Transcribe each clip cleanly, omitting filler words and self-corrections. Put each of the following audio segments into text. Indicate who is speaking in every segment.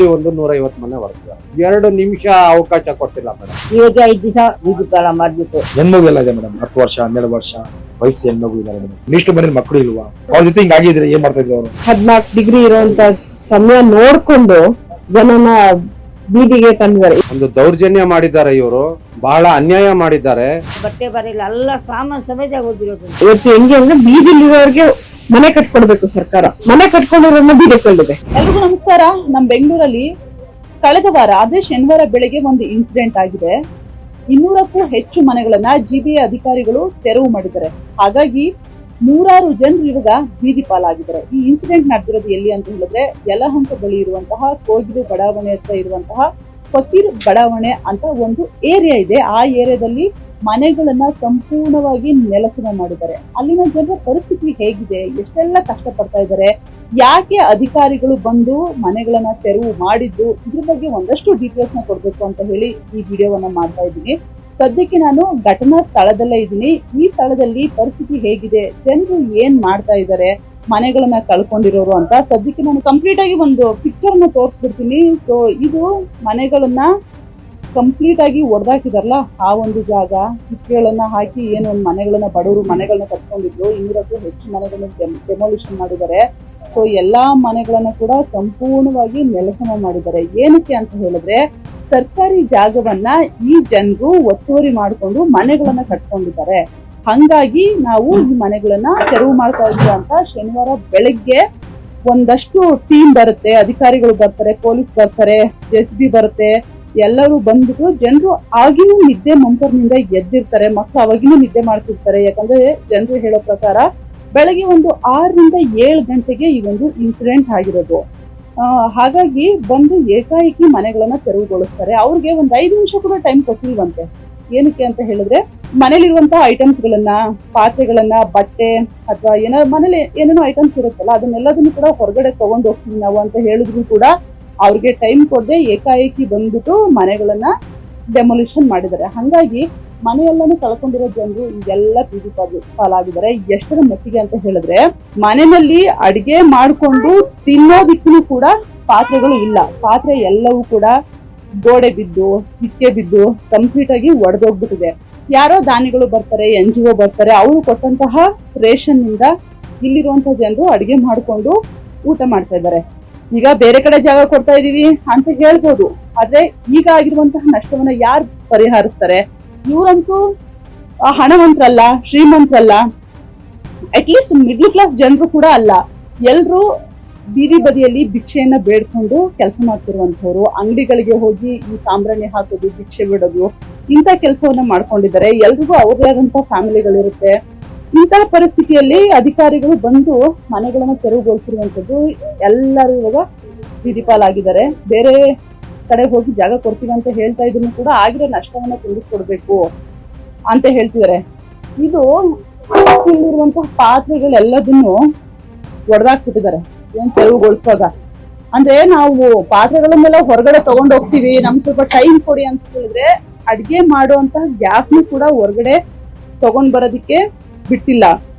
Speaker 1: ಇಲ್ಲಿ ಒಂದು 150 ಮನೆ ಬರ್ತಿದ್ದಾರೆ. 2 ನಿಮಿಷ ಅವಕಾಶ ಕೊಟ್ಟಿಲ್ಲ ಮೇಡಮ್.
Speaker 2: ಇವಾಗ 5 ದಿವಸ ಬೀದಿ ಪಾಲ ಮಾಡ್ಬಿಟ್ಟು
Speaker 3: ಹೆಣ್ಮಗು ಎಲ್ಲ ಇದೆ ಮೇಡಮ್. 10 ವರ್ಷ 12 ವರ್ಷ ವಯಸ್ಸು ಹೆಣ್ಮಗು ಇದ್ದಾರೆ ಮೇಡಮ್. ಇಷ್ಟು ಮನೇಲಿ ಮಕ್ಕಳು ಇಲ್ವಾ? ಅವ್ರ ಜೊತೆ ಹಿಂಗಾಗಿದ್ರೆ ಏನ್ ಮಾಡ್ತಾ ಇದ್ರು ಅವರು?
Speaker 2: 14 ಡಿಗ್ರಿ ಇರುವಂತ ಸಮಯ ನೋಡ್ಕೊಂಡು ಜನನ ಬೀದಿಗೆ ತಂದಿದ್ದಾರೆ.
Speaker 1: ಒಂದು ದೌರ್ಜನ್ಯ ಮಾಡಿದ್ದಾರೆ ಇವರು, ಬಹಳ ಅನ್ಯಾಯ ಮಾಡಿದ್ದಾರೆ.
Speaker 4: ಬಟ್ಟೆ ಬರೆಲ್ಲ ಎಲ್ಲ ಸಾಮಾನು ಸಮೇತ ಓದಿರೋದು.
Speaker 2: ಇವತ್ತು ಹೆಂಗೆ ಅಂದ್ರೆ ಬೀದಿಲಿರೋರಿಗೆ ಮನೆ ಕಟ್ಕೊಡ್ಬೇಕು ಸರ್ಕಾರ. ಮನೆ ಕಟ್ಕೊಂಡಿರೋನ್ನ ಬೀದಿ ಕೊಂಡಿದೆ.
Speaker 5: ಎಲ್ರಿಗೂ ನಮಸ್ಕಾರ. ನಮ್ ಬೆಂಗಳೂರಲ್ಲಿ ಕಳೆದ ವಾರ ಅದೇ ಶನಿವಾರ ಬೆಳಗ್ಗೆ ಒಂದು ಇನ್ಸಿಡೆಂಟ್ ಆಗಿದೆ. 200ಕ್ಕೂ ಹೆಚ್ಚು ಮನೆಗಳನ್ನ ಜಿಬಿಎ ಅಧಿಕಾರಿಗಳು ತೆರವು ಮಾಡಿದ್ದಾರೆ. ಹಾಗಾಗಿ 100 ಜನರು ಇವಾಗ ಬೀದಿ ಪಾಲಾಗಿದ್ದಾರೆ. ಈ ಇನ್ಸಿಡೆಂಟ್ ನಡೆದಿರೋದು ಎಲ್ಲಿ ಅಂತ ಹೇಳಿದ್ರೆ ಯಲಹಂಕ ಬಳಿ ಇರುವಂತಹ ಕೋಗಿಲು ಬಡಾವಣೆ ಹತ್ರ ಇರುವಂತಹ ಫಕೀರ್ ಬಡಾವಣೆ ಅಂತ ಒಂದು ಏರಿಯಾ ಇದೆ. ಆ ಏರಿಯಾದಲ್ಲಿ ಮನೆಗಳನ್ನ ಸಂಪೂರ್ಣವಾಗಿ ನೆಲಸಮ ಮಾಡಿದ್ದಾರೆ. ಅಲ್ಲಿನ ಜನರ ಪರಿಸ್ಥಿತಿ ಹೇಗಿದೆ, ಎಷ್ಟೆಲ್ಲ ಕಷ್ಟ ಪಡ್ತಾ ಇದ್ದಾರೆ, ಯಾಕೆ ಅಧಿಕಾರಿಗಳು ಬಂದು ಮನೆಗಳನ್ನ ತೆರವು ಮಾಡಿದ್ದು, ಇದ್ರ ಬಗ್ಗೆ ಒಂದಷ್ಟು ಡೀಟೇಲ್ಸ್ ನ ಕೊಡ್ಬೇಕು ಅಂತ ಹೇಳಿ ಈ ವಿಡಿಯೋವನ್ನ ಮಾಡ್ತಾ ಇದ್ದೀನಿ. ಸದ್ಯಕ್ಕೆ ನಾನು ಘಟನಾ ಸ್ಥಳದಲ್ಲೇ ಇದ್ದೀನಿ. ಈ ಸ್ಥಳದಲ್ಲಿ ಪರಿಸ್ಥಿತಿ ಹೇಗಿದೆ, ಜನರು ಏನ್ ಮಾಡ್ತಾ ಇದ್ದಾರೆ, ಮನೆಗಳನ್ನ ಕಳ್ಕೊಂಡಿರೋರು ಅಂತ ಸದ್ಯಕ್ಕೆ ನಾನು ಕಂಪ್ಲೀಟ್ ಆಗಿ ಒಂದು ಪಿಕ್ಚರ್ ನ ತೋರಿಸ್ಬಿಡ್ತೀನಿ. ಸೊ ಇದು ಮನೆಗಳನ್ನ ಕಂಪ್ಲೀಟ್ ಆಗಿ ಒಡೆದಾಕಿದಾರಲ್ಲ ಆ ಒಂದು ಜಾಗ, ಕಿಟಕಿಗಳನ್ನ ಹಾಕಿ ಏನು ಒಂದು ಮನೆಗಳನ್ನ ಬಡವರು ಮನೆಗಳನ್ನ ಕಟ್ಕೊಂಡಿದ್ರು. 200ಕ್ಕೂ ಹೆಚ್ಚು ಮನೆಗಳನ್ನ ಡೆಮೋಲಿಷನ್ ಮಾಡಿದ್ದಾರೆ. ಸೊ ಎಲ್ಲಾ ಮನೆಗಳನ್ನ ಕೂಡ ಸಂಪೂರ್ಣವಾಗಿ ನೆಲಸಮ ಮಾಡಿದ್ದಾರೆ. ಏನಕ್ಕೆ ಅಂತ ಹೇಳಿದ್ರೆ ಸರ್ಕಾರಿ ಜಾಗವನ್ನ ಈ ಜನರು ಒತ್ತುವರಿ ಮಾಡಿಕೊಂಡು ಮನೆಗಳನ್ನ ಕಟ್ಕೊಂಡಿದ್ದಾರೆ. ಹಂಗಾಗಿ ನಾವು ಈ ಮನೆಗಳನ್ನ ತೆರವು ಮಾಡ್ತಾ ಇದ್ವಿ ಅಂತ ಶನಿವಾರ ಬೆಳಗ್ಗೆ ಒಂದಷ್ಟು ಟೀಮ್ ಬರುತ್ತೆ, ಅಧಿಕಾರಿಗಳು ಬರ್ತಾರೆ, ಪೊಲೀಸ್ ಬರ್ತಾರೆ, JCB ಬರುತ್ತೆ. ಎಲ್ಲರೂ ಬಂದ್ಬಿಟ್ಟು ಜನರು ಆಗಿನೂ ನಿದ್ದೆ ಮಂಪರ್ನಿಂದ ಎದ್ದಿರ್ತಾರೆ, ಮಕ್ಕಳು ಅವಾಗಿನೂ ನಿದ್ದೆ ಮಾಡ್ತಿರ್ತಾರೆ. ಯಾಕಂದ್ರೆ ಜನರು ಹೇಳೋ ಪ್ರಕಾರ ಬೆಳಗ್ಗೆ ಒಂದು 6 ರಿಂದ 7 ಗಂಟೆಗೆ ಈ ಒಂದು ಇನ್ಸಿಡೆಂಟ್ ಆಗಿರೋದು. ಹಾಗಾಗಿ ಬಂದು ಏಕಾಏಕಿ ಮನೆಗಳನ್ನ ತೆರವುಗೊಳಿಸ್ತಾರೆ. ಅವ್ರಿಗೆ ಒಂದು 5 ನಿಮಿಷ ಕೂಡ ಟೈಮ್ ಕೊಟ್ಟಿಲ್ವಂತೆ. ಏನಕ್ಕೆ ಅಂತ ಹೇಳಿದ್ರೆ ಮನೇಲಿರುವಂತಹ ಐಟಮ್ಸ್ ಗಳನ್ನ, ಪಾತ್ರೆಗಳನ್ನ, ಬಟ್ಟೆ ಅಥವಾ ಏನಾದ್ರು ಮನೇಲಿ ಏನೇನೋ ಐಟಮ್ಸ್ ಇರುತ್ತಲ್ಲ ಅದನ್ನೆಲ್ಲದನ್ನು ಕೂಡ ಹೊರಗಡೆ ತಗೊಂಡು ಹೋಗ್ತೀವಿ ನಾವು ಅಂತ ಹೇಳಿದ್ರು ಕೂಡ ಅವ್ರಿಗೆ ಟೈಮ್ ಕೊಡದೆ ಏಕಾಏಕಿ ಬಂದ್ಬಿಟ್ಟು ಮನೆಗಳನ್ನ ಡೆಮೊಲಿಷನ್ ಮಾಡಿದ್ದಾರೆ. ಹಂಗಾಗಿ ಮನೆಯೆಲ್ಲಾನು ಕಳ್ಕೊಂಡಿರೋ ಜನರು ಈಗೆಲ್ಲ ಬೀದಿ ಪಾಲಾಗಿದ್ದಾರೆ. ಎಷ್ಟರ ಮಟ್ಟಿಗೆ ಅಂತ ಹೇಳಿದ್ರೆ ಮನೆಯಲ್ಲಿ ಅಡಿಗೆ ಮಾಡ್ಕೊಂಡು ತಿನ್ನೋದಿಕ್ಕೂ ಕೂಡ ಪಾತ್ರೆಗಳು ಇಲ್ಲ. ಪಾತ್ರೆ ಎಲ್ಲವೂ ಕೂಡ ಗೋಡೆ ಬಿದ್ದು, ಇಕ್ಕೆ ಬಿದ್ದು ಕಂಪ್ಲೀಟ್ ಆಗಿ ಒಡೆದೋಗ್ಬಿಟ್ಟಿದೆ. ಯಾರೋ ದಾನಿಗಳು ಬರ್ತಾರೆ, NGO ಬರ್ತಾರೆ, ಅವರು ಕೊಟ್ಟಂತಹ ರೇಷನ್ ನಿಂದ ಇಲ್ಲಿರುವಂತಹ ಜನರು ಅಡಿಗೆ ಮಾಡ್ಕೊಂಡು ಊಟ ಮಾಡ್ತಾ ಇದ್ದಾರೆ. ಈಗ ಬೇರೆ ಕಡೆ ಜಾಗ ಕೊಡ್ತಾ ಇದೀವಿ ಅಂತ ಹೇಳ್ಬೋದು, ಆದ್ರೆ ಈಗ ಆಗಿರುವಂತಹ ನಷ್ಟವನ್ನ ಯಾರು ಪರಿಹರಿಸ್ತಾರೆ? ಇವರಂತೂ ಹಣವಂತರಲ್ಲ, ಶ್ರೀಮಂತರಲ್ಲ, ಅಟ್ಲೀಸ್ಟ್ ಮಿಡ್ಲ್ ಕ್ಲಾಸ್ ಜನರು ಕೂಡ ಅಲ್ಲ. ಎಲ್ರು ಬೀದಿ ಬದಿಯಲ್ಲಿ ಭಿಕ್ಷೆಯನ್ನ ಬೇಡ್ಕೊಂಡು ಕೆಲಸ ಮಾಡ್ತಿರುವಂತವ್ರು, ಅಂಗಡಿಗಳಿಗೆ ಹೋಗಿ ಈ ಸಾಂಬ್ರಾಣಿ ಹಾಕೋದು, ಭಿಕ್ಷೆ ಬಿಡೋದು, ಇಂಥ ಕೆಲಸವನ್ನ ಮಾಡ್ಕೊಂಡಿದ್ದಾರೆ. ಎಲ್ರಿಗೂ ಅವ್ರದೇ ಆದಂತಹ ಫ್ಯಾಮಿಲಿಗಳಿರುತ್ತೆ. ಇಂತಹ ಪರಿಸ್ಥಿತಿಯಲ್ಲಿ ಅಧಿಕಾರಿಗಳು ಬಂದು ಮನೆಗಳನ್ನ ತೆರವುಗೊಳಿಸಿರುವಂತದ್ದು. ಎಲ್ಲರೂ ಇವಾಗ ಬೀದಿ ಪಾಲಾಗಿದ್ದಾರೆ. ಬೇರೆ ಕಡೆ ಹೋಗಿ ಜಾಗ ಕೊಡ್ತೀವಿ ಅಂತ ಹೇಳ್ತಾ ಇದ್ರು ಕೂಡ ಆಗಿರೋ ನಷ್ಟವನ್ನ ತುಂಬಿಸ್ಕೊಡ್ಬೇಕು ಅಂತ ಹೇಳ್ತಿದ್ದಾರೆ. ಇದು ಇಲ್ಲಿರುವಂತಹ ಪಾತ್ರೆಗಳೆಲ್ಲದನ್ನು ಒಡೆದಾಕ್ಬಿಟ್ಟಿದ್ದಾರೆ ಏನ್ ತೆರವುಗೊಳಿಸುವಾಗ. ಅಂದ್ರೆ ನಾವು ಪಾತ್ರೆಗಳನ್ನೆಲ್ಲ ಹೊರಗಡೆ ತಗೊಂಡ್ ಹೋಗ್ತೀವಿ, ನಮ್ಗೆ ಸ್ವಲ್ಪ ಟೈಮ್ ಕೊಡಿ ಅಂತ ಹೇಳಿದ್ರೆ ಅಡ್ಗೆ ಮಾಡುವಂತಹ ಗ್ಯಾಸ್ನು ಕೂಡ ಹೊರಗಡೆ ತಗೊಂಡ್ ಬರೋದಿಕ್ಕೆ ಬಿಟ್ಟಿಲ್ಲ.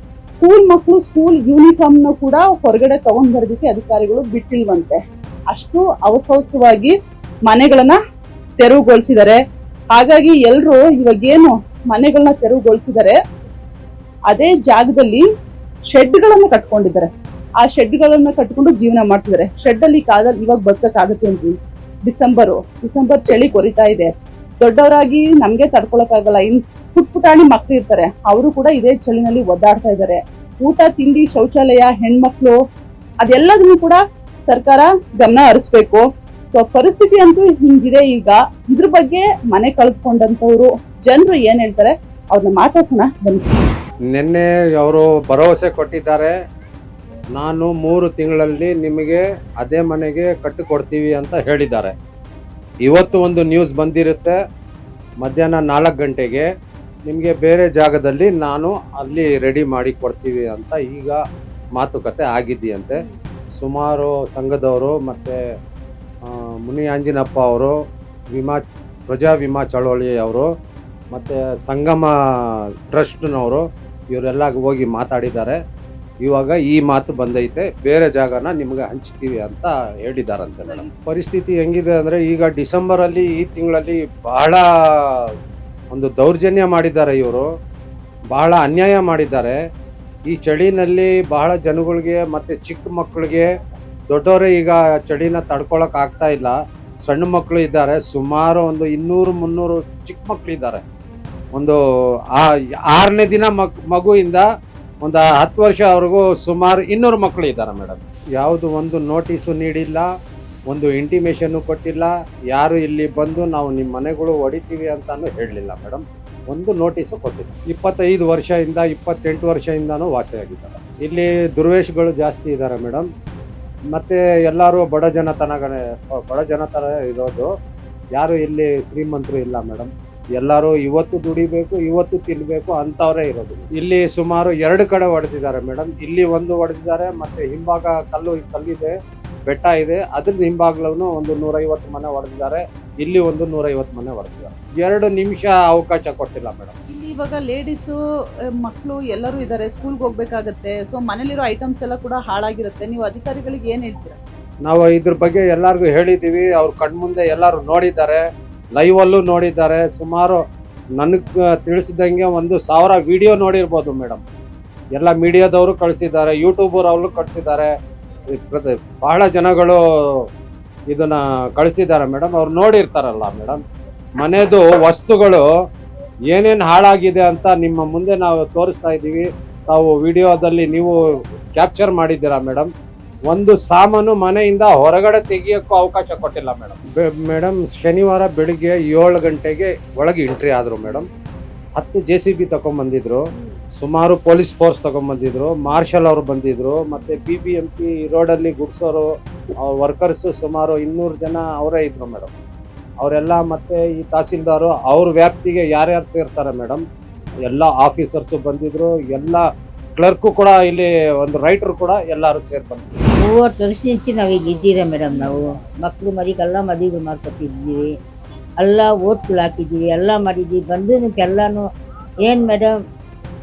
Speaker 5: ಸ್ಕೂಲ್ ಮಕ್ಕಳು ಸ್ಕೂಲ್ ಯೂನಿಫಾರ್ಮ್ ನ ಕೂಡ ಹೊರಗಡೆ ತಗೊಂಡ್ ಬರೋದಿಕ್ಕೆ ಅಧಿಕಾರಿಗಳು ಬಿಟ್ಟಿಲ್ವಂತೆ. ಅಷ್ಟು ಅವಸರವಾಗಿ ಮನೆಗಳನ್ನ ತೆರವುಗೊಳಿಸಿದ್ದಾರೆ. ಹಾಗಾಗಿ ಎಲ್ರು ಇವಾಗೇನು ಮನೆಗಳನ್ನ ತೆರವುಗೊಳಿಸಿದ್ದಾರೆ ಅದೇ ಜಾಗದಲ್ಲಿ ಶೆಡ್ಗಳನ್ನ ಕಟ್ಕೊಂಡಿದ್ದಾರೆ. ಆ ಶೆಡ್ಗಳನ್ನ ಕಟ್ಕೊಂಡು ಜೀವನ ಮಾಡ್ತಿದ್ದಾರೆ. ಶೆಡ್ ಅಲ್ಲಿ ಕಾಲದಲ್ಲಿ ಇವಾಗ ಬದುಕಕ್ಕಾಗತ್ತೆ ಅಂತ ಡಿಸೆಂಬರ್ ಚಳಿ ಕೊರಿತಾ ಇದೆ. ದೊಡ್ಡವರಾಗಿ ನಮ್ಗೆ ತಡ್ಕೊಳಕ್ಕಾಗಲ್ಲ. ಇನ್ ಪುಟ್ಪುಟಾಣಿ ಮಕ್ಳು ಇರ್ತಾರೆ, ಅವರು ಕೂಡ ಇದೇ ಚಳಿನಲ್ಲಿ ಒದ್ದಾಡ್ತಾ ಇದ್ದಾರೆ. ಊಟ ತಿಂಡಿ, ಶೌಚಾಲಯ, ಹೆಣ್ಮಕ್ಳು ಅದೆಲ್ಲದನ್ನು ಕೂಡ ಸರ್ಕಾರ ಗಮನ ಹರಿಸ್ಬೇಕು. ಸೊ ಪರಿಸ್ಥಿತಿ ಅಂತೂ ಹಿಂಗಿದೆ. ಈಗ ಇದ್ರ ಬಗ್ಗೆ ಮನೆ ಕಳ್ಕೊಂಡಂತವ್ರು ಜನರು ಏನ್ ಹೇಳ್ತಾರೆ ಅವ್ರನ್ನ ಮಾತಾಡ್ಸೋಣ ಬನ್ನಿ.
Speaker 1: ನಿನ್ನೆ ಅವರು ಭರವಸೆ ಕೊಟ್ಟಿದ್ದಾರೆ, ನಾನು 3 ತಿಂಗಳಲ್ಲಿ ನಿಮಗೆ ಅದೇ ಮನೆಗೆ ಕಟ್ಟಿಕೊಡ್ತೀವಿ ಅಂತ ಹೇಳಿದ್ದಾರೆ. ಇವತ್ತು ಒಂದು ನ್ಯೂಸ್ ಬಂದಿರುತ್ತೆ, ಮಧ್ಯಾಹ್ನ 4 ಗಂಟೆಗೆ ನಿಮಗೆ ಬೇರೆ ಜಾಗದಲ್ಲಿ ನಾನು ಅಲ್ಲಿ ರೆಡಿ ಮಾಡಿ ಕೊಡ್ತೀವಿ ಅಂತ ಈಗ ಮಾತುಕತೆ ಆಗಿದೆಯಂತೆ. ಸುಮಾರು ಸಂಘದವರು ಮತ್ತು ಮುನಿ ಆಂಜಿನಪ್ಪ ಅವರು, ಪ್ರಜಾ ವಿಮಾ ಚಳವಳಿಯವರು ಮತ್ತು ಸಂಗಮ ಟ್ರಸ್ಟ್ನವರು ಇವರೆಲ್ಲ ಹೋಗಿ ಮಾತಾಡಿದ್ದಾರೆ. ಇವಾಗ ಈ ಮಾತು ಬಂದೈತೆ, ಬೇರೆ ಜಾಗನ ನಿಮ್ಗೆ ಹಂಚ್ತೀವಿ ಅಂತ ಹೇಳಿದಾರಂತೆ ಮೇಡಮ್. ಪರಿಸ್ಥಿತಿ ಹೆಂಗಿದೆ ಅಂದ್ರೆ, ಈಗ ಡಿಸೆಂಬರ್ ಅಲ್ಲಿ ಈ ತಿಂಗಳಲ್ಲಿ ಬಹಳ ಒಂದು ದೌರ್ಜನ್ಯ ಮಾಡಿದ್ದಾರೆ ಇವರು, ಬಹಳ ಅನ್ಯಾಯ ಮಾಡಿದ್ದಾರೆ. ಈ ಚಳಿನಲ್ಲಿ ಬಹಳ ಜನಗಳಿಗೆ ಮತ್ತೆ ಚಿಕ್ಕ ಮಕ್ಕಳಿಗೆ, ದೊಡ್ಡವರೇ ಈಗ ಚಳಿನ ತಡ್ಕೊಳಕ್ ಆಗ್ತಾ ಇಲ್ಲ. ಸಣ್ಣ ಮಕ್ಕಳು ಇದ್ದಾರೆ, ಸುಮಾರು ಒಂದು 200-300 ಚಿಕ್ಕ ಮಕ್ಕಳು ಇದ್ದಾರೆ. ಒಂದು 6ನೇ ದಿನ ಮಗುವಿಂದ ಒಂದು 10 ವರ್ಷವರೆಗೂ ಸುಮಾರು 200 ಮಕ್ಕಳು ಇದ್ದಾರೆ ಮೇಡಮ್. ಯಾವುದು ಒಂದು ನೋಟಿಸು ನೀಡಿಲ್ಲ, ಒಂದು ಇಂಟಿಮೇಷನ್ನು ಕೊಟ್ಟಿಲ್ಲ, ಯಾರು ಇಲ್ಲಿ ಬಂದು ನಾವು ನಿಮ್ಮ ಮನೆಗಳು ಹೊಡಿತೀವಿ ಅಂತಾನು ಹೇಳಲಿಲ್ಲ ಮೇಡಮ್. ಒಂದು ನೋಟಿಸು ಕೊಟ್ಟಿಲ್ಲ. 25 ವರ್ಷದಿಂದ 28 ವರ್ಷದಿಂದನೂ ವಾಸಿಯಾಗಿದ್ದಾರೆ. ಇಲ್ಲಿ ದುರ್ವೇಶಗಳು ಜಾಸ್ತಿ ಇದ್ದಾರೆ ಮೇಡಮ್. ಮತ್ತೆ ಎಲ್ಲರೂ ಬಡ ಜನತನ ಇರೋದು, ಯಾರು ಇಲ್ಲಿ ಶ್ರೀಮಂತರು ಇಲ್ಲ ಮೇಡಮ್. ಎಲ್ಲರೂ ಇವತ್ತು ದುಡಿಬೇಕು, ಇವತ್ತು ತಿನ್ಬೇಕು ಅಂತವರೇ ಇರೋದು. ಇಲ್ಲಿ ಸುಮಾರು 2 ಕಡೆ ಹೊಡೆದಿದ್ದಾರೆ ಮೇಡಮ್. ಇಲ್ಲಿ ಒಂದು ಹೊಡೆದಿದ್ದಾರೆ, ಮತ್ತೆ ಹಿಂಭಾಗ ಕಲ್ಲಿದೆ, ಬೆಟ್ಟ ಇದೆ, ಅದ್ರ ಹಿಂಭಾಗಲೂ ಒಂದು 150 ಮನೆ ಹೊಡೆದಿದ್ದಾರೆ. ಇಲ್ಲಿ ಒಂದು 150 ಮನೆ ಹೊಡೆದಿದ್ದಾರೆ. 2 ನಿಮಿಷ ಅವಕಾಶ ಕೊಟ್ಟಿಲ್ಲ ಮೇಡಮ್.
Speaker 5: ಇಲ್ಲಿ ಇವಾಗ ಲೇಡೀಸು, ಮಕ್ಕಳು ಎಲ್ಲರೂ ಇದ್ದಾರೆ, ಸ್ಕೂಲ್ಗೆ ಹೋಗ್ಬೇಕಾಗತ್ತೆ. ಸೊ ಮನೇಲಿರೋ ಐಟಮ್ಸ್ ಎಲ್ಲ ಕೂಡ ಹಾಳಾಗಿರುತ್ತೆ. ನೀವು ಅಧಿಕಾರಿಗಳಿಗೆ ಏನ್ ಹೇಳ್ತೀರಾ?
Speaker 1: ನಾವು ಇದ್ರ ಬಗ್ಗೆ ಎಲ್ಲಾರ್ಗು ಹೇಳಿದ್ದೀವಿ. ಅವ್ರ ಕಣ್ಮುಂದೆ ಎಲ್ಲರೂ ನೋಡಿದ್ದಾರೆ, ಲೈವ್ ಅಲ್ಲೂ ನೋಡಿದ್ದಾರೆ. ಸುಮಾರು ನನಗೆ ತಿಳಿಸಿದಂಗೆ 1000 ವಿಡಿಯೋ ನೋಡಿರ್ಬೋದು ಮೇಡಮ್. ಎಲ್ಲ ಮೀಡಿಯಾದವರು ಕಳಿಸಿದ್ದಾರೆ, ಯೂಟ್ಯೂಬರ್ ಅವರು ಕಳಿಸಿದ್ದಾರೆ, ಬಹಳ ಜನಗಳು ಇದನ್ನ ಕಳಿಸಿದ್ದಾರೆ ಮೇಡಮ್. ಅವ್ರು ನೋಡಿರ್ತಾರಲ್ಲ ಮೇಡಮ್. ಮನೆದು ವಸ್ತುಗಳು ಏನೇನು ಹಾಳಾಗಿದೆ ಅಂತ ನಿಮ್ಮ ಮುಂದೆ ನಾವು ತೋರಿಸ್ತಾ ಇದ್ದೀವಿ. ತಾವು ವಿಡಿಯೋದಲ್ಲಿ ನೀವು ಕ್ಯಾಪ್ಚರ್ ಮಾಡಿದ್ದೀರಾ ಮೇಡಮ್. ಒಂದು ಸಾಮಾನು ಮನೆಯಿಂದ ಹೊರಗಡೆ ತೆಗಿಯೋಕ್ಕೂ ಅವಕಾಶ ಕೊಟ್ಟಿಲ್ಲ ಮೇಡಮ್. ಶನಿವಾರ ಬೆಳಿಗ್ಗೆ 7 ಗಂಟೆಗೆ ಒಳಗೆ ಎಂಟ್ರಿ ಆದರು ಮೇಡಮ್. 10 JCB ತಗೊಂಡ್ಬಂದಿದ್ರು, ಸುಮಾರು ಪೊಲೀಸ್ ಫೋರ್ಸ್ ತಗೊಂಡ್ಬಂದಿದ್ರು, ಮಾರ್ಷಲ್ ಅವರು ಬಂದಿದ್ರು, ಮತ್ತೆ BBMP ರೋಡಲ್ಲಿ ಗುಡ್ಸೋರು, ವರ್ಕರ್ಸ್ ಸುಮಾರು 200 ಜನ ಅವರೇ ಇದ್ರು ಮೇಡಮ್. ಅವರೆಲ್ಲ ಮತ್ತೆ ಈ ತಹಸೀಲ್ದಾರು ಅವ್ರ ವ್ಯಾಪ್ತಿಗೆ ಯಾರ್ಯಾರು ಸೇರ್ತಾರೆ ಮೇಡಮ್, ಎಲ್ಲ ಆಫೀಸರ್ಸು ಬಂದಿದ್ರು, ಎಲ್ಲ ಕ್ಲರ್ಕು ಕೂಡ, ಇಲ್ಲಿ ಒಂದು ರೈಟರ್ ಕೂಡ ಎಲ್ಲರೂ ಸೇರಿ ಬಂದಿದ್ರು.
Speaker 4: 30 ವರ್ಷ నుంచి ನಾವು ಈಗ ಇದ್ದೀರಾ ಮೇಡಮ್. ನಾವು ಮಕ್ಕಳು ಮರಿಗೆಲ್ಲ ಮದುವೆ ಮಾಡ್ಕೊತಿದ್ದೀವಿ, ಎಲ್ಲ ಓಟ್ಗಳು ಹಾಕಿದ್ದೀವಿ, ಎಲ್ಲ ಮಾಡಿದ್ದೀವಿ. ಬಂದು ಏನು ಮೇಡಮ್,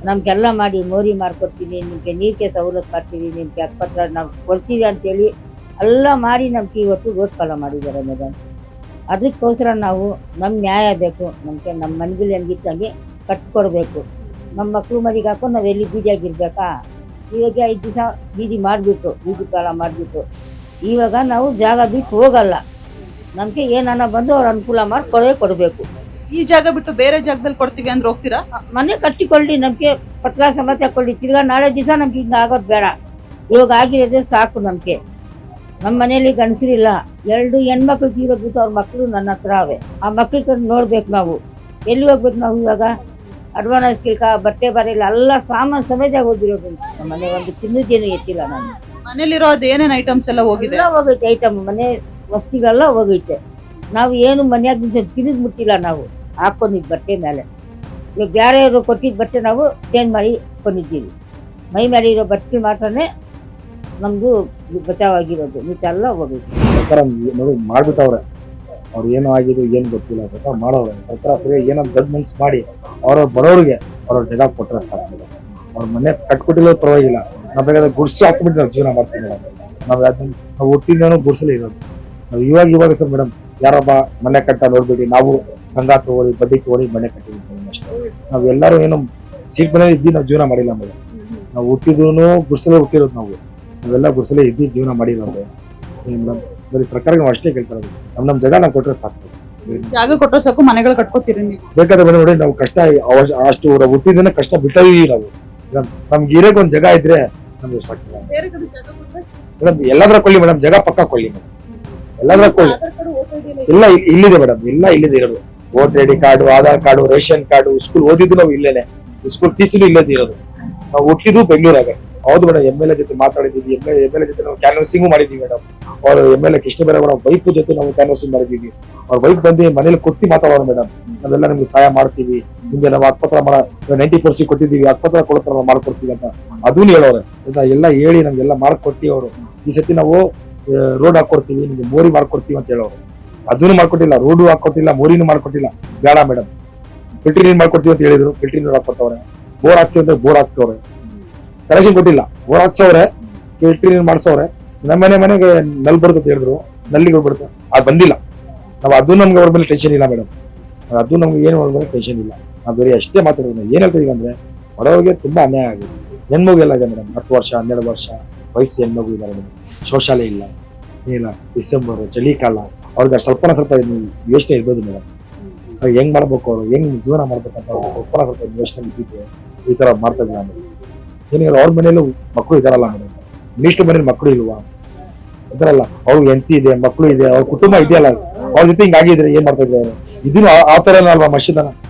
Speaker 4: ನಮ್ಗೆಲ್ಲ ಮಾಡಿ ಮೋರಿ ಮಾಡ್ಕೊಡ್ತೀವಿ, ನಿಮಗೆ ನೀರಿಗೆ ಸವಲತ್ತು ಮಾಡ್ತೀವಿ, ನಿಮ್ಗೆ ಪತ್ರ ನಾವು ಕೊಡ್ತೀವಿ ಅಂತೇಳಿ ಎಲ್ಲ ಮಾಡಿ ನಮ್ಗೆ ಇವತ್ತು ಓಟ್ ಕಾಲ ಮಾಡಿದ್ದಾರೆ ಮೇಡಮ್. ಅದಕ್ಕೋಸ್ಕರ ನಾವು ನಮ್ಮ ನ್ಯಾಯ ಬೇಕು, ನಮಗೆ ನಮ್ಮ ಮನೆಗಳು ಹೆಂಗಿತ್ತಂಗೆ ಕಟ್ಕೊಡ್ಬೇಕು. ನಮ್ಮ ಮಕ್ಕಳು ಮರಿಗೆ ಹಾಕೊಂಡು ನಾವು ಎಲ್ಲಿ ಬೀದಿಯಾಗಿರ್ಬೇಕಾ? ಇವಾಗ 5 ದಿವಸ ಬೀದಿ ಮಾಡಿಬಿಟ್ಟು, ಬೀದಿ ಕಾಲ ಮಾಡಿಬಿಟ್ಟು ಇವಾಗ ನಾವು ಜಾಗ ಬಿಟ್ಟು ಹೋಗಲ್ಲ. ನಮಗೆ ಏನನ್ನ ಬಂದು ಅವ್ರು ಅನುಕೂಲ ಮಾಡಿ ಕೊಡಬೇಕು.
Speaker 5: ಈ ಜಾಗ ಬಿಟ್ಟು ಬೇರೆ ಜಾಗದಲ್ಲಿ ಕೊಡ್ತೀವಿ ಅಂದ್ರೆ ಹೋಗ್ತೀರಾ?
Speaker 4: ಮನೆ ಕಟ್ಟಿಕೊಳ್ಳಿ, ನಮಗೆ ಪತ್ರ ಸಮೇತ ಕೊಡಿ. ತಿರ್ಗಾ ನಾಳೆ ದಿವಸ ನಮ್ಗೆ ಹಿಂಗೆ ಆಗೋದು ಬೇಡ. ಇವಾಗ ಆಗಿರೋದೇ ಸಾಕು ನಮಗೆ. ನಮ್ಮ ಮನೇಲಿ ಗಂಡಸರಿಲ್ಲ, 2 ಹೆಣ್ಮಕ್ಳು ತೀರೋಗ್ಬಿಟ್ಟು ಅವ್ರ ಮಕ್ಕಳು ನನ್ನ ಹತ್ರ ಅವೆ. ಆ ಮಕ್ಳು ನೋಡ್ಬೇಕು ನಾವು. ಎಲ್ಲಿ ಹೋಗ್ಬೇಕು ನಾವು ಇವಾಗ? ಅಡ್ವಾನ್ಸ್ ಕೇಳ್ಕ, ಬಟ್ಟೆ ಬರೆಯಿಲ್ಲ, ಎಲ್ಲ ಸಾಮಾನು ಸಮೇತ ಹೋಗಿರೋದು. ನಮ್ಮ ಮನೆ ಒಂದು ತಿನ್ನೋದೇನು ಎತ್ತಿಲ್ಲ ನಾನು.
Speaker 5: ಮನೇಲಿರೋ ಏನೇನ್ ಐಟಮ್ಸ್ ಎಲ್ಲ ಹೋಗಿದೆ?
Speaker 4: ಎಲ್ಲ ಹೋಗೈತೆ ಐಟಮ್, ಮನೆ ವಸ್ತುಗಳೆಲ್ಲ ಹೋಗೈತೆ. ನಾವು ಏನು ಮನೆಯಾಗ ತಿನ್ನದ್ ಮುಟ್ಟಿಲ್ಲ, ನಾವು ಹಾಕೊಂಡಿದ್ ಬಟ್ಟೆ ಮೇಲೆ. ಇವಾಗ ಬೇರೆಯವರು ಕೊಟ್ಟಿದ್ದ ಬಟ್ಟೆ ನಾವು ಚೇಂಜ್ ಮಾಡಿ ಕೊಂಡಿದ್ದೀವಿ. ಮೈ ಮೇಲೆ ಇರೋ ಬಟ್ಟೆ ಮಾತ್ರನೇ ನಮ್ದು ಬಚಾವಾಗಿರೋದು, ಮಿಕ್ಕೆಲ್ಲ ಹೋಗೈತೆ.
Speaker 3: ಸರ್ಕಾರ ನೋಡಿ ಮಾಡ್ಬಿಟ್ಟವ್ರೆ. ಅವ್ರು ಏನು ಆಗಿದೆ ಏನು ಗೊತ್ತಿಲ್ಲ, ಸರ್ಕಾರ ಮಾಡೋವ್ರೆ. ಸರ್ಕಾರ ಏನೋ ದೊಡ್ಡ ಮನ್ಸು ಮಾಡಿ ಅವ್ರ ಬರೋರಿಗೆ ಅವ್ರ ಜಾಗ ಕೊಟ್ಟರೆ ಸಾಕು. ಅವ್ರ ಮನೆ ಕಟ್ಕೊಟ್ಟಿಲ್ಲ ಪರವಾಗಿಲ್ಲ, ನಾವು ಬೇಕಾದ್ರೆ ಗುಡ್ಸು ಹಾಕ್ಬಿಟ್ಟು ನಾವು ಜೀವನ ಮಾಡ್ತೀವಿ ಮೇಡಮ್. ನಾವು ಹುಟ್ಟಿದ್ದೇನೋ ಗುಡ್ಸಲೇ ಇರೋದು. ನಾವು ಇವಾಗ ಸರ್ ಮೇಡಮ್, ಯಾರೊಬ್ಬ ಮನೆ ಕಟ್ಟ ನೋಡ್ಬಿಟ್ಟು ನಾವು ಸಂಘ ತಗೊಳ್ಳಿ, ಬಡ್ಡಿ ತಗೊಳ್ಳಿ ಮನೆ ಕಟ್ಟಿದ್ದೀವಿ ಅಷ್ಟೇ. ನಾವ್ ಎಲ್ಲರೂ ಏನು ಸೀಟ್ ಮನೆ ಇದ್ದು ನಾವು ಜೀವನ ಮಾಡಿಲ್ಲ ಮೇಡಮ್. ನಾವು ಹುಟ್ಟಿದ್ರು ಗುಡ್ಸಲೇ ಹುಟ್ಟಿರೋದು. ನಾವೆಲ್ಲ ಗುಡ್ಸಲೇ ಇದ್ದು ಜೀವನ ಮಾಡಿರೋದು ಮೇಡಮ್. ಬರೀ ಸರ್ಕಾರಕ್ಕೆ ಅಷ್ಟೇ ಕೇಳ್ತಾರೆ, ನಮ್ ಜಾಗ ನಾವು ಕೊಟ್ಟರೆ ಸಾಕು.
Speaker 5: ಜಾಗ ಕೊಟ್ಟರೆ ಸಾಕು, ಮನೆಗಳು ಕಟ್ಕೋತೀರಿ ನೀವು?
Speaker 3: ಬೇಕಾದ್ರೆ ಮೇಡಮ್ ನೋಡಿ, ನಾವು ಕಷ್ಟ ಅಷ್ಟು ಹುಟ್ಟಿದ್ರೆ ಕಷ್ಟ ಬಿಟ್ಟಿದೀವಿ ನಾವು. ನಮ್ಗೆ ಇರೋಕೆ ಒಂದ್ ಜಾಗ ಇದ್ರೆ ನಮ್ಗೆ ಸಾಕು ಮೇಡಮ್. ಎಲ್ಲಾದ್ರ ಕೊಳ್ಳಿ ಮೇಡಮ್, ಜಾಗ ಪಕ್ಕ ಕೊಳ್ಳಿ ಮೇಡಮ್, ಎಲ್ಲಾದ್ರ ಕೊಳ್ಳಿ. ಎಲ್ಲ ಇಲ್ಲಿದೆ ಮೇಡಮ್, ಎಲ್ಲ ಇಲ್ಲಿದೆ ಇರೋದು. Voter ID card, Aadhaar card, ration card, school ಓದಿದ್ದು ನಾವು ಇಲ್ಲೇನೆ, ಸ್ಕೂಲ್ ಫೀಸು ಇಲ್ಲದೆ ಇರೋದು. ನಾವು ಹುಟ್ಟಿದ್ದು ಬೆಂಗಳೂರಾಗ. ಹೌದು ಮೇಡಮ್, MLA ಜೊತೆ ಮಾತಾಡಿದೀವಿ, MLA ಜೊತೆ ನಾವು ಕ್ಯಾನ್ವಸಿಂಗು ಮಾಡಿದೀವಿ ಮೇಡಮ್. ಅವ್ರ MLA ಕೃಷ್ಣ ಬೈರೇಗೌಡ ವೈಫ್ ಜೊತೆ ನಾವು ಕ್ಯಾನ್ವಸಿಂಗ್ ಮಾಡಿದೀವಿ. ಅವ್ರ ವೈಫ್ ಬಂದು ಮನೇಲಿ ಕೊಟ್ಟಿ ಮಾತಾಡೋರು ಮೇಡಮ್, ನಾವೆಲ್ಲ ನಿಮ್ಗೆ ಸಹಾಯ ಮಾಡ್ತೀವಿ, ನಿಮ್ಗೆ ನಾವು ಹಕ್ಕಪತ್ರ 90% ಕೊಟ್ಟಿದ್ದೀವಿ, ಹಕ್ಕಪತ್ರ ಕೊಡ್ತಾರ ನಾವು ಮಾಡ್ಕೊಡ್ತೀವಿ ಅಂತ ಅದೂ ಹೇಳೋರೆ. ಎಲ್ಲ ಹೇಳಿ ನಮ್ಗೆಲ್ಲ ಮಾಡ್ಕೊಟ್ಟಿ ಅವರು ಈ ಸತಿ ನಾವು ರೋಡ್ ಹಾಕೊಡ್ತೀವಿ, ನಿಮ್ಗೆ ಮೋರಿ ಮಾಡ್ಕೊಡ್ತೀವಿ ಅಂತ ಹೇಳೋರು. ಅದನ್ನು ಮಾಡ್ಕೊಟ್ಟಿಲ್ಲ, ರೋಡು ಹಾಕೊಟ್ಟಿಲ್ಲ, ಮೋರಿನೂ ಮಾಡ್ಕೊಟ್ಟಿಲ್ಲ. ಬೇಡ ಮೇಡಮ್, ಫಿಲ್ಟರ್ ನೀರು ಮಾಡ್ಕೊಡ್ತೀವಿ ಅಂತ ಹೇಳಿದ್ರು, ಫಿಲ್ಟರ್ ನೀರು ಹಾಕೊಟ್ಟವ್ರೆ. ಬೋರ್ ಹಾಕ್ತೀವಿ ಅಂತ ಬೋರ್ ಹಾಕ್ತವ್ರೆ. ಕಲೆಕ್ಷನ್ ಕೊಟ್ಟಿಲ್ಲ. ಬೋರ್ ಹಾಕ್ಸವ್ರೆ, ಫಿಲ್ಟರ್ ಮಾಡ್ಸವ್ರೆ, ನಮ್ಮ ಮನೆಗೆ ನಲ್ಲಿ ಬರುತ್ತೆ ಅಂತ ಹೇಳಿದ್ರು, ನಲ್ಲಿಗಳು ಬರುತ್ತೆ, ಅದು ಬಂದಿಲ್ಲ. ನಾವು ಅದು ನಮ್ಗೆ ಅವ್ರ ಮೇಲೆ ಟೆನ್ಷನ್ ಇಲ್ಲ ಮೇಡಮ್, ಅದು ನಮ್ಗೆ ಏನು ಅವ್ರ ಮೇಲೆ ಟೆನ್ಷನ್ ಇಲ್ಲ. ನಾವು ಬೇರೆ ಅಷ್ಟೇ ಮಾತಾಡೋದು. ಏನ್ ಹೇಳ್ತೀವಿ ಅಂದ್ರೆ ಬಡವರಿಗೆ ತುಂಬಾ ಅನ್ಯಾಯ ಆಗಿದೆ. ಹೆಣ್ಮಗು ಎಲ್ಲ ಇದೆ ಮೇಡಮ್, 10 ವರ್ಷ 12 ವರ್ಷ ವಯಸ್ಸು ಹೆಣ್ಮಗು ಇದ್ದಾರೆ ಮೇಡಮ್. ಶೌಚಾಲಯ ಇಲ್ಲ, ಏನಿಲ್ಲ, ಡಿಸೆಂಬರ್ ಚಳಿಕಾಲ, ಅವ್ರಿಗೆ ಸ್ವಲ್ಪ ಯೋಚನೆ ಇರ್ಬೋದು ಮೇಡಮ್. ಅವ್ರು ಹೆಂಗ್ ಮಾಡ್ಬೇಕು, ಅವ್ರು ಹೆಂಗ್ ಜೀವನ ಮಾಡ್ಬೇಕಂತ ಅವ್ರಿಗೆ ಸ್ವಲ್ಪ ಯೋಚನೆ ಇದ್ದಿದ್ರೆ ಈ ತರ ಮಾಡ್ತಾ ಇದ್ದಾರೆ ಮೇಡಮ್. ಏನಿಲ್ಲ, ಅವ್ರ ಮನೇಲೂ ಮಕ್ಕಳು ಇದಾರಲ್ಲ ಮೇಡಮ್, ಇಷ್ಟು ಮನೇಲಿ ಮಕ್ಕಳು ಇಲ್ವಾ ಇದಾರಲ್ಲ, ಅವ್ರಿಗೆ ಹೆಂಡತಿ ಇದೆ, ಮಕ್ಕಳು ಇದೆ, ಅವ್ರ ಕುಟುಂಬ ಇದೆಯಲ್ಲ, ಅವ್ರ ಜೊತೆ ಹಿಂಗಾಗಿದ್ರೆ ಏನ್ ಮಾಡ್ತಾ ಇದ್ದಾರೆ? ಇದನ್ನು ಆ ತರ ಅಲ್ವಾ ಮನುಷ್ಯನ,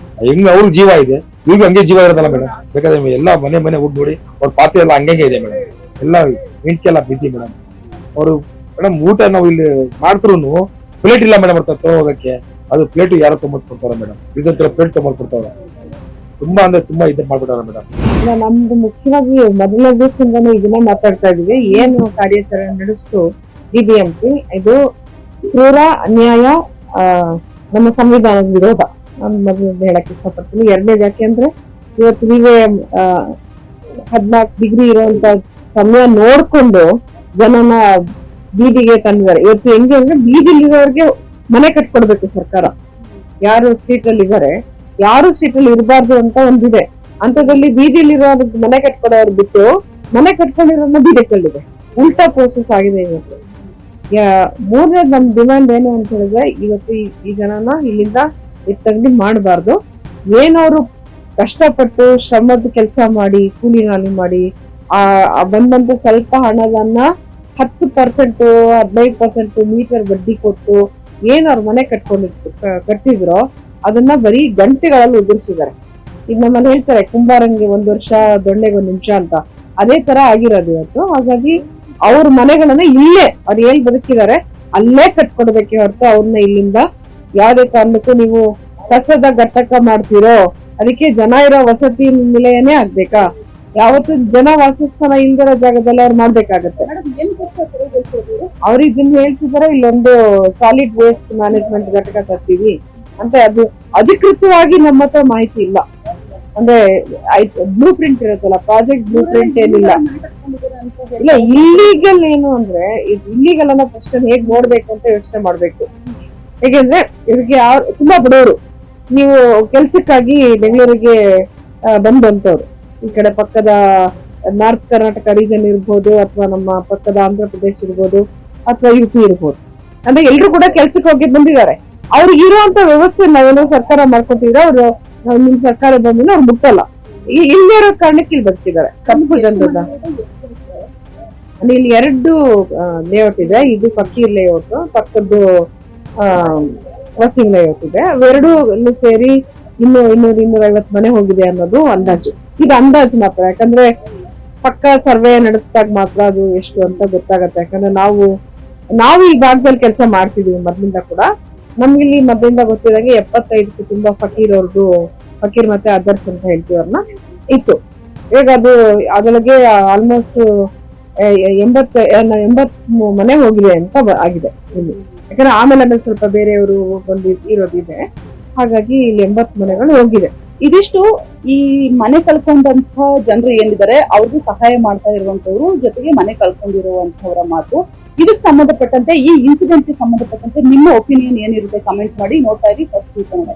Speaker 3: ಹೆಂಗ್ ಅವ್ರ ಜೀವ ಇದೆ, ಇವ್ರಿಗೆ ಹಂಗೆ ಜೀವ ಇರೋದಲ್ಲ ಮೇಡಮ್. ಬೇಕಾದ್ರೆ ಎಲ್ಲ ಮನೆ ಹೋಗಿ ನೋಡಿ, ಅವ್ರ ಪಾತ್ರೆ ಎಲ್ಲ ಹಂಗೆ ಇದೆ ಮೇಡಮ್, ಎಲ್ಲ ಹೆಂಡತಿ ಎಲ್ಲ ಬಿದ್ದಿ ಮೇಡಮ್. ಅವರು ಮೇಡಮ್ ಊಟ ನಾವು ಇಲ್ಲಿ ಮಾಡ್ರು ಪ್ಲೇಟ್ ಇಲ್ಲ ಮೇಡಮ್, ಅವ್ರ ಹೋಗಕ್ಕೆ. ಅದು ಪ್ಲೇಟ್ ಯಾರೋ ತೊಗೊಂಡ್ಕೊಡ್ತಾರ ಮೇಡಮ್, ರೀಸನ್ ಪ್ಲೇಟ್ ತೊಗೊಂಡ್ಕೊಡ್ತಾರ. ತುಂಬಾ ಅಂದ್ರೆ ತುಂಬಾ ಇದು ಮಾಡ್ಬಿಟ್ಟಾರ ಮೇಡಮ್.
Speaker 2: ನಮ್ದು ಮುಖ್ಯವಾಗಿ ಮೊದಲನೇ ದಿವಸದಿಂದನೂ ಇದನ್ನ ಮಾತಾಡ್ತಾ ಇದೀವಿ. ಏನು ಕಾರ್ಯಾಚರಣೆ ನಡೆಸ್ತು ಬಿಬಿಎಂಪಿ, ಇದು ಕ್ರೂರ ಅನ್ಯಾಯ, ನಮ್ಮ ಸಂವಿಧಾನದ ವಿರೋಧ. ನಾನು ಮೊದಲನೇ ಹೇಳಕ್ ಇಷ್ಟಪಡ್ತೀನಿ. ಎರಡನೇದು ಯಾಕೆಂದ್ರೆ ಇವತ್ತು ನೀವೇ 14 ಡಿಗ್ರಿ ಇರುವಂತ ಸಮಯ ನೋಡ್ಕೊಂಡು ಜನನ ಬೀದಿಗೆ ತಂದಿದ್ದಾರೆ. ಇವತ್ತು ಹೆಂಗೆ ಅಂದ್ರೆ ಬೀದಿಲಿರೋರ್ಗೆ ಮನೆ ಕಟ್ಕೊಡ್ಬೇಕು ಸರ್ಕಾರ. ಯಾರು ಸೀಟಲ್ಲಿ ಇದ್ದಾರೆ, ಯಾರು ಸೀಟಲ್ಲಿ ಇರಬಾರ್ದು ಅಂತ ಒಂದಿದೆ. ಅಂತದಲ್ಲಿ ಬೀದಿಲಿರೋ ಮನೆ ಕಟ್ಕೊಡೋರು ಬಿಟ್ಟು ಮನೆ ಕಟ್ಕೊಂಡಿರೋನ್ನ ಬೀದಿಗಳಿದೆ. ಉಲ್ಟಾ ಪ್ರೋಸೆಸ್ ಆಗಿದೆ ಇವತ್ತು. ಮೂರನೇದು ನಮ್ ಡಿಮ್ಯಾಂಡ್ ಏನು ಅಂತ ಹೇಳಿದ್ರೆ, ಇವತ್ತು ಈ ಜನನ ಇಲ್ಲಿಂದ ಎತ್ತಂಗಡಿ ಮಾಡಬಾರ್ದು. ಏನವರು ಕಷ್ಟಪಟ್ಟು ಶ್ರಮದ ಕೆಲಸ ಮಾಡಿ, ಕೂಲಿ ನಾಲಿ ಮಾಡಿ ಬಂದಂತ ಸ್ವಲ್ಪ ಹಣದನ್ನ 10% 15% ಮೀಟರ್ ಬಡ್ಡಿ ಕೊಟ್ಟು ಏನವ್ರ ಮನೆ ಕಟ್ಟಿದ್ರೋ ಅದನ್ನ ಬರೀ ಗಂಟೆಗಳಲ್ಲಿ ಉದುರಿಸಿದ್ದಾರೆ. ಈಗ ನಮ್ಮಲ್ಲಿ ಹೇಳ್ತಾರೆ ಕುಂಬಾರಂಗೆ 1 ವರ್ಷ, ದೊಣ್ಣೆಗೆ 1 ನಿಮಿಷ ಅಂತ. ಅದೇ ತರ ಆಗಿರೋದು ಇವತ್ತು. ಹಾಗಾಗಿ ಅವ್ರ ಮನೆಗಳನ್ನ ಇಲ್ಲೇ ಅವ್ರು ಏನ್ ಬದುಕಿದ್ದಾರೆ ಅಲ್ಲೇ ಕಟ್ಕೊಡ್ಬೇಕೆ ಹೊರತು ಅವ್ರನ್ನ ಇಲ್ಲಿಂದ ಯಾವ್ದೇ ಕಾರಣಕ್ಕೂ ನೀವು ಕಸದ ಘಟಕ ಮಾಡ್ತಿರೋ, ಅದಕ್ಕೆ ಜನ ಇರೋ ವಸತಿ ನಿಲಯನೇ ಆಗ್ಬೇಕಾ? ಯಾವತ್ತು ಜನ ವಾಸಸ್ಥಾನ ಇಲ್ದಿರೋ ಜಾಗದಲ್ಲಿ ಅವ್ರು ಮಾಡ್ಬೇಕಾಗತ್ತೆ. ಅವ್ರು ಇದನ್ನ ಹೇಳ್ತಿದಾರೆ, ಇಲ್ಲೊಂದು ಸಾಲಿಡ್ ವೇಸ್ಟ್ ಮ್ಯಾನೇಜ್ಮೆಂಟ್ ಘಟಕ ತರ್ತೀವಿ ಅಂತ. ಅದು ಅಧಿಕೃತವಾಗಿ ನಮ್ಮ ಹತ್ರ ಮಾಹಿತಿ ಇಲ್ಲ. ಅಂದ್ರೆ ಬ್ಲೂ ಪ್ರಿಂಟ್ ಇರುತ್ತಲ್ಲ, ಪ್ರಾಜೆಕ್ಟ್ ಬ್ಲೂ ಪ್ರಿಂಟ್ ಏನಿಲ್ಲ. ಇಲ್ಲ, ಇಲ್ಲಿಗಲ್ ಏನು ಅಂದ್ರೆ ಇಲ್ಲಿಗಲ್ ಅನ್ನೋ ಕ್ವಶನ್ ಹೇಗ್ ನೋಡ್ಬೇಕು ಅಂತ ಯೋಚನೆ ಮಾಡ್ಬೇಕು. ಹೇಗೆಂದ್ರೆ ಇವ್ರಿಗೆ ತುಂಬಾ ಬಡವರು, ನೀವು ಕೆಲ್ಸಕ್ಕಾಗಿ ಬೆಂಗಳೂರಿಗೆ ಬಂದಂತವ್ರು, ಈ ಕಡೆ ಪಕ್ಕದ ನಾರ್ತ್ ಕರ್ನಾಟಕ ರೀಜನ್ ಇರ್ಬೋದು, ಅಥವಾ ನಮ್ಮ ಪಕ್ಕದ ಆಂಧ್ರ ಪ್ರದೇಶ ಇರ್ಬೋದು, ಅಥವಾ UP ಇರ್ಬೋದು. ಅಂದ್ರೆ ಎಲ್ರು ಕೂಡ ಕೆಲ್ಸಕ್ಕೆ ಹೋಗಿ ಬಂದಿದ್ದಾರೆ. ಅವ್ರಿಗೆ ಇರುವಂತ ವ್ಯವಸ್ಥೆ ನಾವೇನೋ ಸರ್ಕಾರ ಮಾಡ್ಕೊಟ್ಟಿದ್ರೆ ಅವ್ರು ನಿಮ್ ಸರ್ಕಾರ ಬಂದಿಲ್ಲ, ಅವ್ರು ಮುಟ್ಟಲ್ಲ. ಇಲ್ಲೇ ಇರೋ ಕಾರಣಕ್ಕೆ ಇಲ್ಲಿ ಬರ್ತಿದ್ದಾರೆ. ಕಪ್ಪು ಜನರನ್ನ ಇಲ್ಲಿ 2 ಲೇಔಟ್ ಇದೆ. ಇದು ಫಕೀರ್ ಲೇಔಟ್, ಪಕ್ಕದ್ದು ವಾಸಿಂಗ್ ಲೇಔಟ್ ಇದೆ. ಅವೆರಡು ಸೇರಿ 200-250 ಮನೆ ಹೋಗಿದೆ ಅನ್ನೋದು ಅಂದಾಜು. ಇದು ಅಂದಾಜು ಮಾತ್ರ, ಯಾಕಂದ್ರೆ ಪಕ್ಕ ಸರ್ವೆ ನಡೆಸಿದಾಗ ಮಾತ್ರ ಅದು ಎಷ್ಟು ಅಂತ ಗೊತ್ತಾಗತ್ತೆ. ಯಾಕಂದ್ರೆ ನಾವು ಈ ಭಾಗದಲ್ಲಿ ಕೆಲಸ ಮಾಡ್ತಿದೀವಿ ಮೊದ್ಲಿಂದ ಕೂಡ. ನಮ್ಗಿಲ್ಲಿ ಮೊದ್ಲಿಂದ ಗೊತ್ತಿದಂಗೆ 75 ಕುಟುಂಬ ಫಕೀರ್ ಮತ್ತೆ ಅದರ್ಸ್ ಅಂತ ಹೇಳ್ತೀವಿ ಅವ್ರನ್ನ ಇತ್ತು. ಈಗ ಅದರೊಳಗೆ ಆಲ್ಮೋಸ್ಟ್ 80 ಮನೆ ಹೋಗಿದೆ ಅಂತ ಆಗಿದೆ ಇಲ್ಲಿ. ಯಾಕಂದ್ರೆ ಆಮೇಲೆ ಸ್ವಲ್ಪ ಬೇರೆಯವರು ಬಂದು ಇರೋದಿದೆ. ಹಾಗಾಗಿ ಇಲ್ಲಿ 80 ಮನೆಗಳು ಹೋಗಿದೆ.
Speaker 5: ಇದಿಷ್ಟು ಈ ಮನೆ ಕಳ್ಕೊಂಡಂತ ಜನರು ಏನಿದ್ದಾರೆ ಅವ್ರಿಗೆ ಸಹಾಯ ಮಾಡ್ತಾ ಇರುವಂತವ್ರು, ಜೊತೆಗೆ ಮನೆ ಕಳ್ಕೊಂಡಿರುವಂತವರ ಮಾತು. ಇದಕ್ಕೆ ಸಂಬಂಧಪಟ್ಟಂತೆ, ಈ ಇನ್ಸಿಡೆಂಟ್ ಗೆ ಸಂಬಂಧಪಟ್ಟಂತೆ ನಿಮ್ಮ ಒಪಿನಿಯನ್ ಏನಿರುತ್ತೆ ಕಮೆಂಟ್ ಮಾಡಿ. ನೋಡ್ತಾ ಇರಿ ಫಸ್ಟ್ ಕನ್ನಡ.